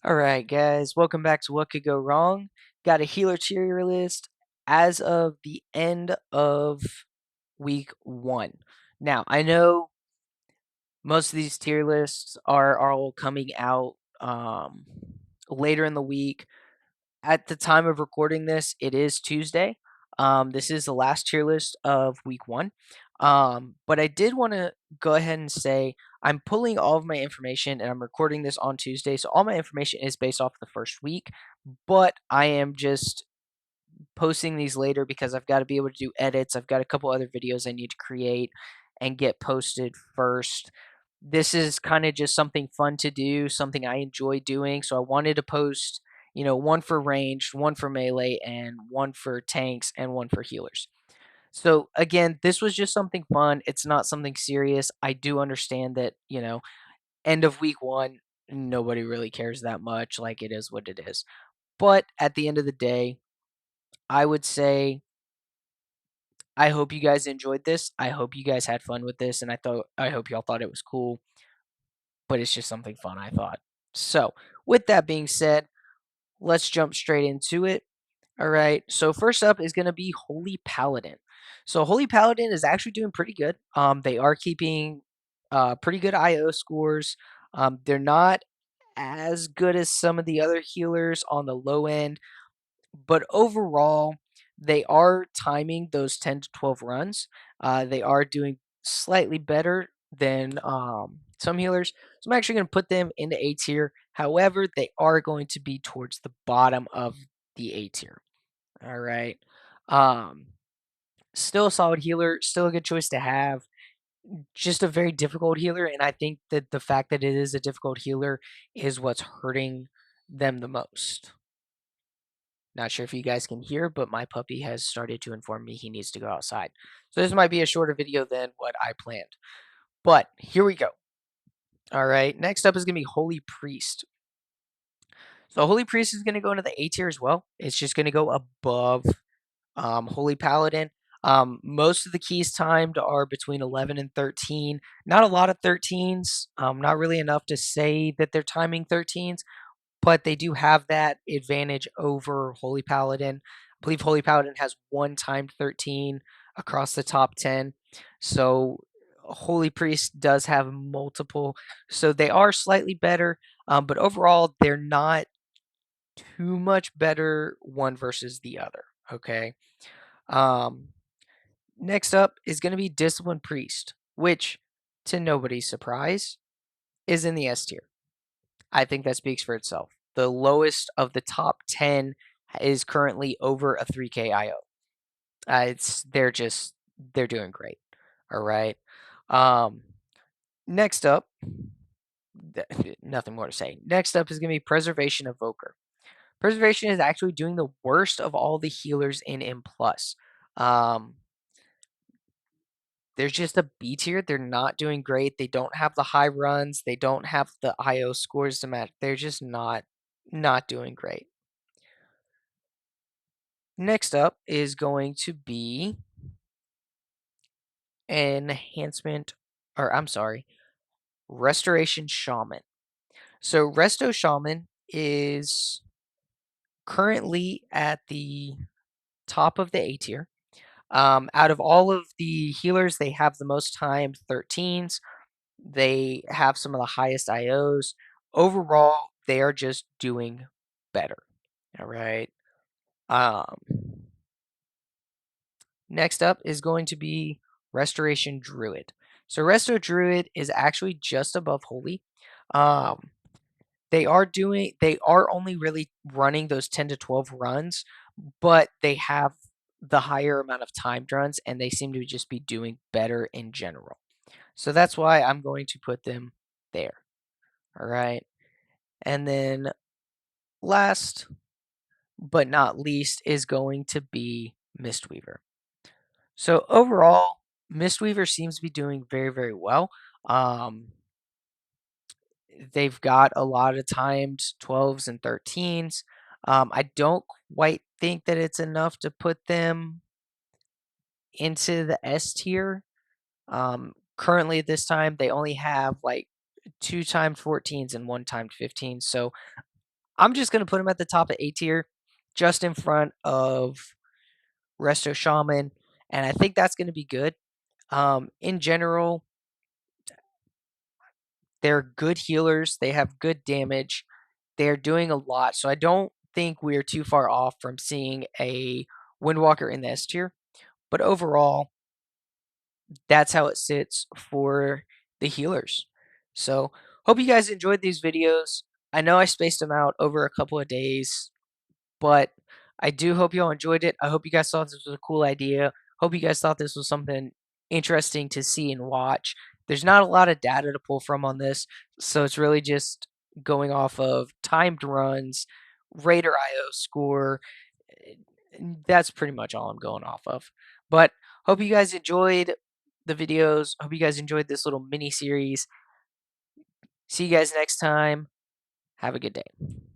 Alright, guys, welcome back to What Could Go Wrong. Got a healer tier list as of the end of week 1. Now, I know most of these tier lists are all coming out later in the week. At the time of recording this, it is Tuesday. This is the last tier list of week 1. But I did want to go ahead and say I'm pulling all of my information and I'm recording this on Tuesday. So all my information is based off the first week, but I am just posting these later because I've got to be able to do edits. I've got a couple other videos I need to create and get posted first. This is kind of just something fun to do, something I enjoy doing. So I wanted to post, one for ranged, one for melee, and one for tanks, and one for healers. So again, this was just something fun. It's not something serious. I do understand that, end of week 1, nobody really cares that much. Like, it is what it is. But at the end of the day, I would say I hope you guys enjoyed this. I hope you guys had fun with this, and I hope y'all thought it was cool, but it's just something fun, I thought. So, with that being said, let's jump straight into it. All right. So first up is going to be Holy Paladin. So Holy Paladin is actually doing pretty good. They are keeping pretty good IO scores. They're not as good as some of the other healers on the low end, but overall, they are timing those 10 to 12 runs. They are doing slightly better than some healers. So I'm actually going to put them into A tier. However, they are going to be towards the bottom of the A tier. All right. Um, Still a solid healer, still a good choice to have. Just a very difficult healer, and I think that the fact that it is a difficult healer is what's hurting them the most. Not sure if you guys can hear, but my puppy has started to inform me he needs to go outside. So this might be a shorter video than what I planned. But here we go. All right, next up is going to be Holy Priest. So Holy Priest is going to go into the A tier as well. It's just going to go above Holy Paladin. Most of the keys timed are between 11 and 13. Not a lot of 13s. Not really enough to say that they're timing 13s, but they do have that advantage over Holy Paladin. I believe Holy Paladin has one timed 13 across the top 10. So Holy Priest does have multiple. So they are slightly better, but overall, they're not too much better one versus the other. Okay. Um, Next up is going to be Discipline Priest, which, to nobody's surprise, is in the S tier. I think that speaks for itself. The lowest of the top 10 is currently over a 3K IO. They're doing great. All right. Um, Next up, nothing more to say. Next up is going to be Preservation Evoker. Preservation is actually doing the worst of all the healers in M+. Um, They're just a B tier. They're not doing great. They don't have the high runs. They don't have the IO scores to match. They're just not doing great. Next up is going to be enhancement, or I'm sorry, Restoration Shaman. So Resto Shaman is currently at the top of the A tier. Out of all of the healers, they have the most timed 13s. They have some of the highest IOs. Overall, they are just doing better. All right. Um, Next up is going to be Restoration Druid. So Resto Druid is actually just above Holy. Um, they are only really running those 10 to 12 runs, but they have the higher amount of timed runs and they seem to just be doing better in general. So that's why I'm going to put them there. All right. And then last but not least is going to be Mistweaver. So overall, Mistweaver seems to be doing very, very well. Um, they've got a lot of timed 12s and 13s. I don't quite think that it's enough to put them into the S tier. Currently, at this time, they only have like 2 timed 14s and 1 timed 15s. So I'm just gonna put him at the top of A tier, just in front of Resto Shaman, and I think that's gonna be good. In general, they're good healers. They have good damage. They're doing a lot, so I don't think we're too far off from seeing a Windwalker in the S tier. But overall, that's how it sits for the healers. So, hope you guys enjoyed these videos. I know I spaced them out over a couple of days, but I do hope you all enjoyed it. I hope you guys thought this was a cool idea. Hope you guys thought this was something interesting to see and watch. There's not a lot of data to pull from on this, so it's really just going off of timed runs, Raider IO score. That's pretty much all I'm going off of. But hope you guys enjoyed the videos. Hope you guys enjoyed this little mini series. See you guys next time. Have a good day.